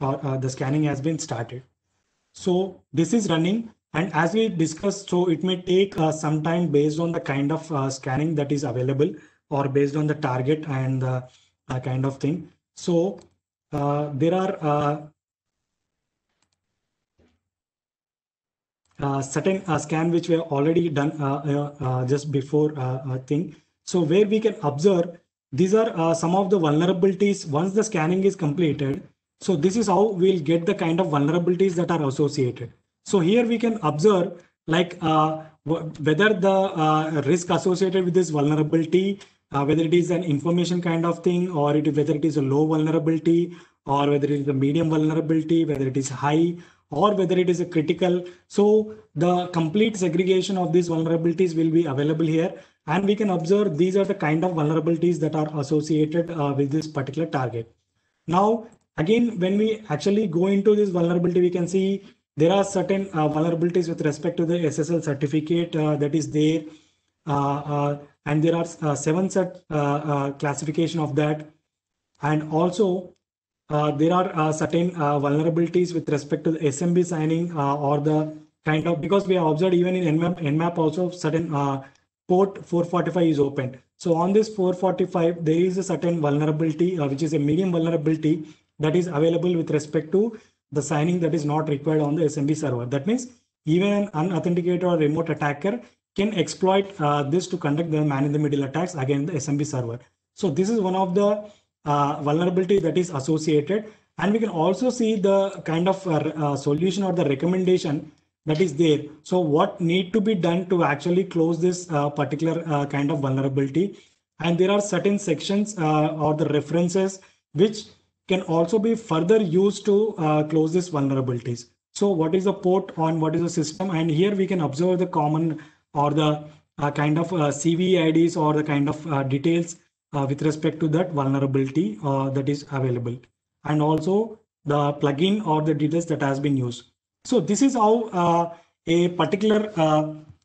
or the scanning has been started. So this is running, and as we discussed, so it may take some time based on the kind of scanning that is available, or based on the target and the kind of thing. So there are certain scan which we have already done just before thing. So where we can observe, these are some of the vulnerabilities once the scanning is completed. So this is how we'll get the kind of vulnerabilities that are associated. So here we can observe like whether the risk associated with this vulnerability, whether it is an information kind of thing, or whether it is a low vulnerability, or whether it is a medium vulnerability, whether it is high, or whether it is a critical. So the complete segregation of these vulnerabilities will be available here, and we can observe these are the kind of vulnerabilities that are associated with this particular target. Now, again, when we actually go into this vulnerability, we can see there are certain vulnerabilities with respect to the SSL certificate that is there. And there are 7 set classification of that. And also, there are certain vulnerabilities with respect to the SMB signing or the kind of, because we have observed even in Nmap also certain port 445 is open. So on this 445, there is a certain vulnerability, which is a medium vulnerability that is available with respect to the signing that is not required on the SMB server. That means even an unauthenticated or remote attacker can exploit this to conduct the man-in-the-middle attacks against the SMB server. So this is one of the vulnerability that is associated, and we can also see the kind of solution or the recommendation that is there. So what need to be done to actually close this particular kind of vulnerability, and there are certain sections or the references which can also be further used to close these vulnerabilities. So what is the port on what is the system, and here we can observe the common or the kind of CVE IDs or the kind of details with respect to that vulnerability that is available, and also the plugin or the details that has been used. So this is how a particular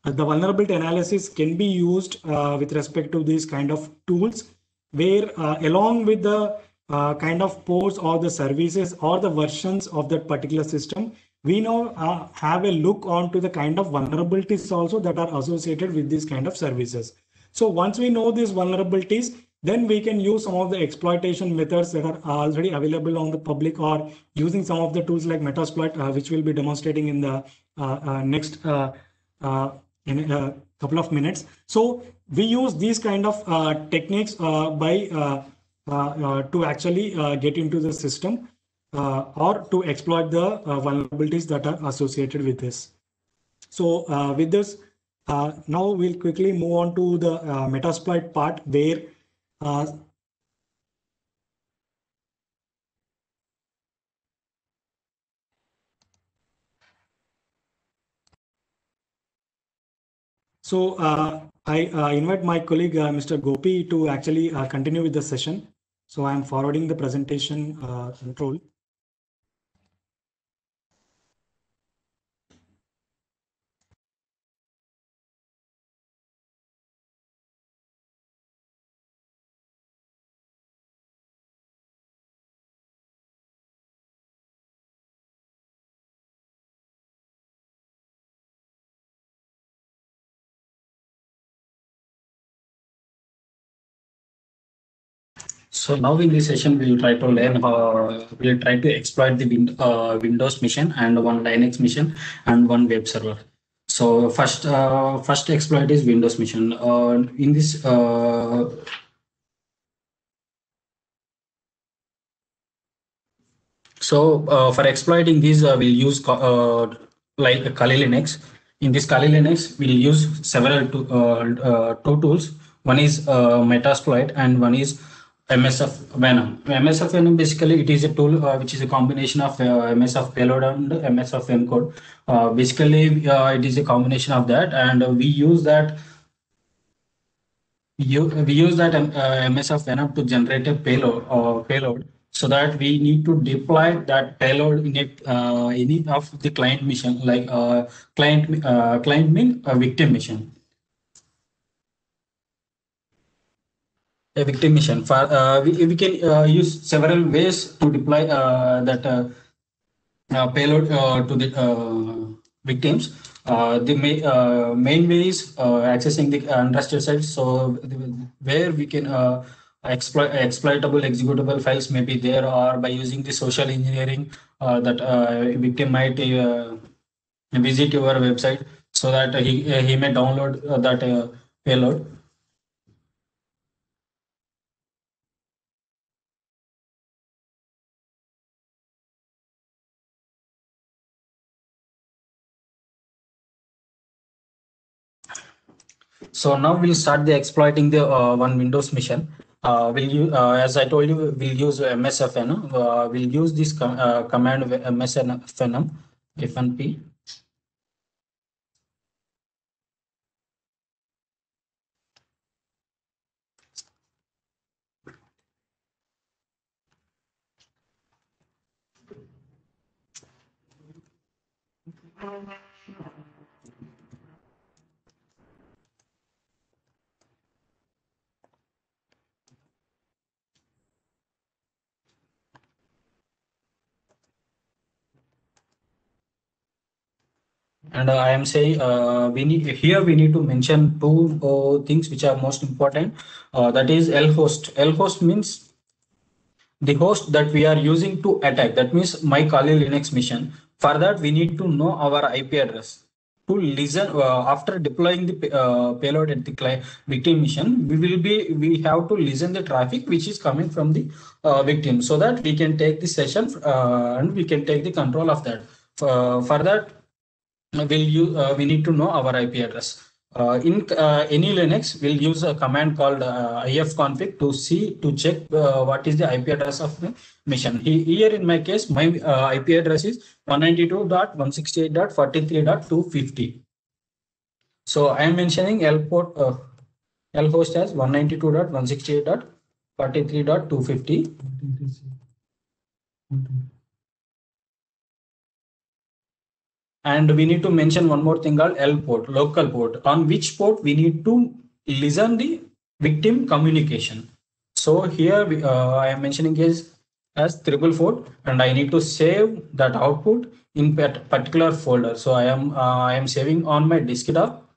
the vulnerability analysis can be used with respect to these kind of tools, where along with the kind of ports or the services or the versions of that particular system, we now have a look onto the kind of vulnerabilities also that are associated with these kind of services. So once we know these vulnerabilities, then we can use some of the exploitation methods that are already available on the public, or using some of the tools like Metasploit, which we'll be demonstrating in the next in a couple of minutes. So we use these kind of techniques to actually get into the system or to exploit the vulnerabilities that are associated with this. So with this, now we'll quickly move on to the Metasploit part, where I invite my colleague, Mr. Gopi, to actually continue with the session. So I'm forwarding the presentation control. So now in this session, we'll try to learn how we'll try to exploit the Windows machine and one Linux machine and one web server. So first exploit is Windows machine. In this for exploiting these, we'll use like Kali Linux. In this Kali Linux, we'll use several two tools. One is Metasploit and one is MSF Venom. MSF Venom, basically it is a tool which is a combination of MSF payload and MSF encode. Basically it is a combination of that, and we use that MSF Venom to generate a payload, so that we need to deploy that payload in any of the client mission, like client mean a victim mission. A victim mission. For we can use several ways to deploy that payload to the victims. The main way is accessing the untrusted sites. So where we can exploitable executable files may be there, or by using the social engineering that victim might visit your website so that he may download that payload. So now we'll start the exploiting the one Windows mission. As I told you, we'll use MSFN. We'll use this command MSFN FNP. And I am saying we need to mention two things which are most important. That is lhost. Lhost means the host that we are using to attack. That means my Kali Linux mission. For that, we need to know our IP address. To listen after deploying the payload at the victim mission, we have to listen the traffic which is coming from the victim, so that we can take the session and we can take the control of that. For that, we need to know our IP address. In any Linux, we'll use a command called ifconfig to check what is the IP address of the mission. Here in my case, my IP address is 192.168.43.250. So I am mentioning lhost as 192.168.43.250. And we need to mention one more thing called L port, local port, on which port we need to listen the victim communication. So here I am mentioning is as 444, and I need to save that output in particular folder. So I am saving on my desktop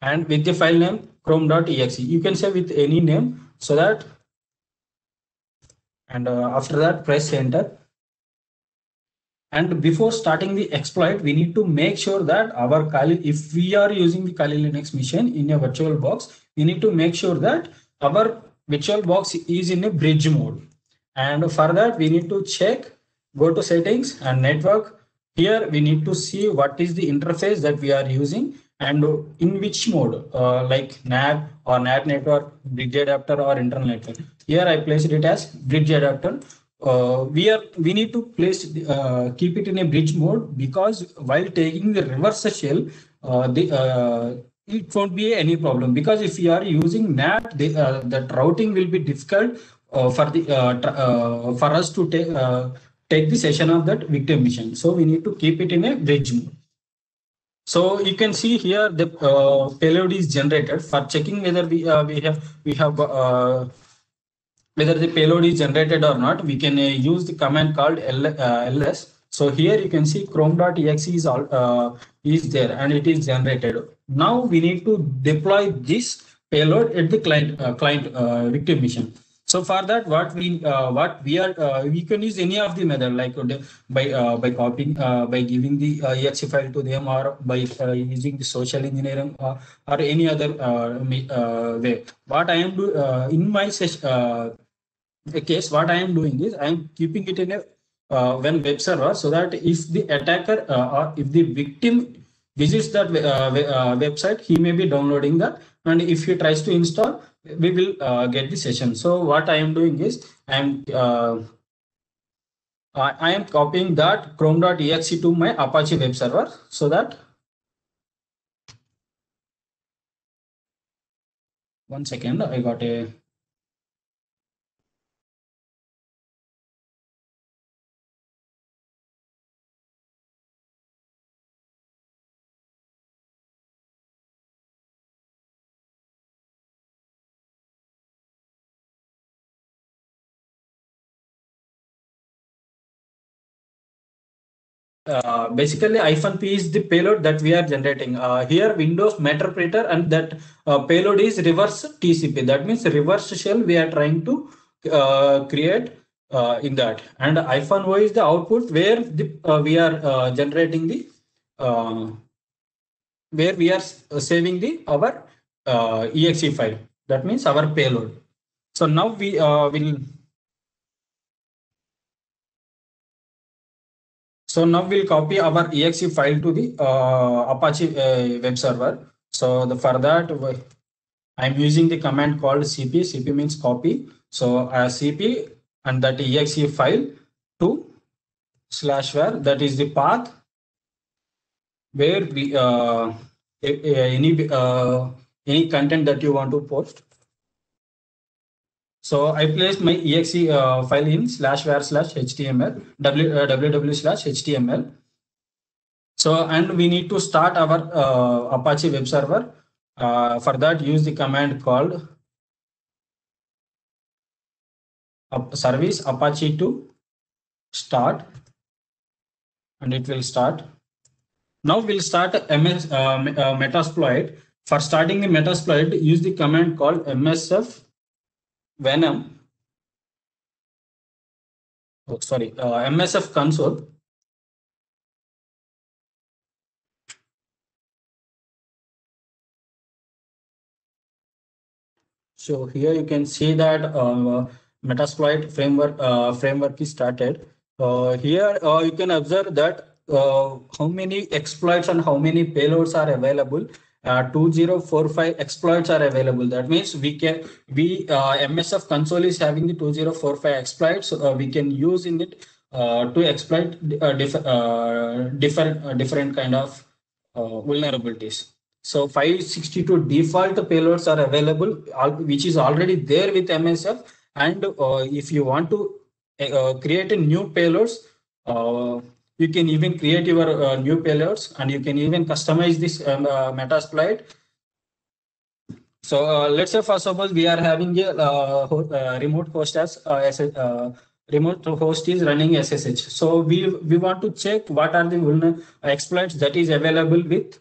and with the file name chrome.exe. You can save with any name, so that, and after that press enter. And before starting the exploit, we need to make sure that our Kali, if we are using the Kali Linux machine in a virtual box, we need to make sure that our virtual box is in a bridge mode. And for that, we need to check, go to settings and network. Here we need to see what is the interface that we are using and in which mode, like NAT or NAT network, bridge adapter or internal network. Here I placed it as bridge adapter. We need to place keep it in a bridge mode, because while taking the reverse shell, it won't be any problem, because if you are using NAT, that routing will be difficult for us to take the session of that victim mission. So we need to keep it in a bridge mode. So you can see here the payload is generated. For checking whether we have whether the payload is generated or not, we can use the command called ls. So here you can see chrome.exe is there and it is generated. Now we need to deploy this payload at the client victim mission. So for that, what we are we can use any of the method, like by copying, by giving the exe file to them, or by using the social engineering, or any other way. What I am do in my case, what I am doing is I am keeping it in a when web server, so that if the attacker or if the victim visits that website, he may be downloading that, and if he tries to install, we will get the session. So what I am doing is I am copying that chrome.exe to my Apache web server, so that, one second, I got a basically -p is the payload that we are generating. Here Windows Meterpreter, and that payload is reverse TCP. That means reverse shell we are trying to create in that. And -o is the output where the we are generating the where we are saving the our exe file. That means our payload. So now we will. So now we'll copy our exe file to the Apache web server. So for that, I'm using the command called cp. Cp means copy. So cp and that exe file to /var. That is the path where we any content that you want to post. So I placed my exe file in /var/html www/html. So, and we need to start our Apache web server. For that, use the command called service apache to start, and it will start. Now we'll start Metasploit. For starting the Metasploit, use the command called msf venom. Msf console. So here you can see that Metasploit framework is started. Here you can observe that how many exploits and how many payloads are available. 2045 exploits are available. That means MSF console is having the 2045 exploits. We can use in it to exploit different kind of vulnerabilities. So 562 default payloads are available, which is already there with MSF. And if you want to create a new payloads, you can even create your new payloads, and you can even customize this Metasploit. So let's say, for suppose we are having a remote host as remote host is running SSH. So we want to check what are the exploits that is available with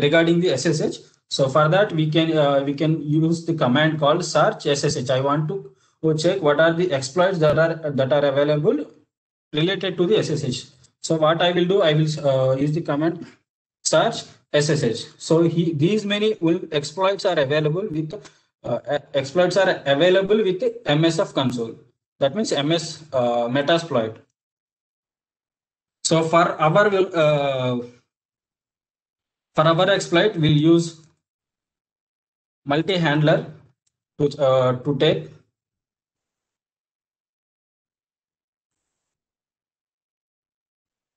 regarding the SSH. So for that, we can use the command called search SSH. I want to check what are the exploits that are available related to the SSH. So what I will do, I will use the command search SSH. So these many exploits are available with MSF console. That means MS Metasploit. So for our exploit, we'll use multi-handler to take.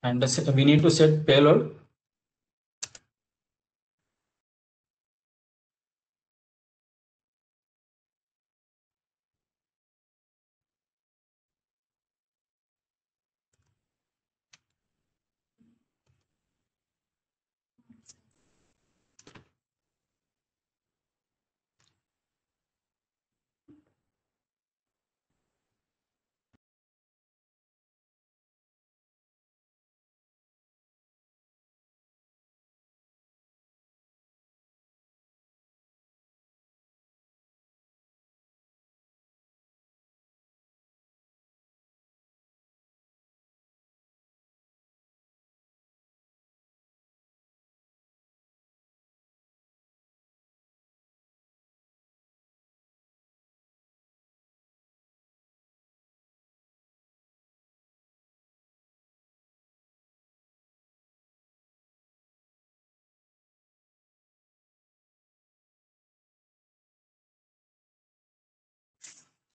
And we need to set payload.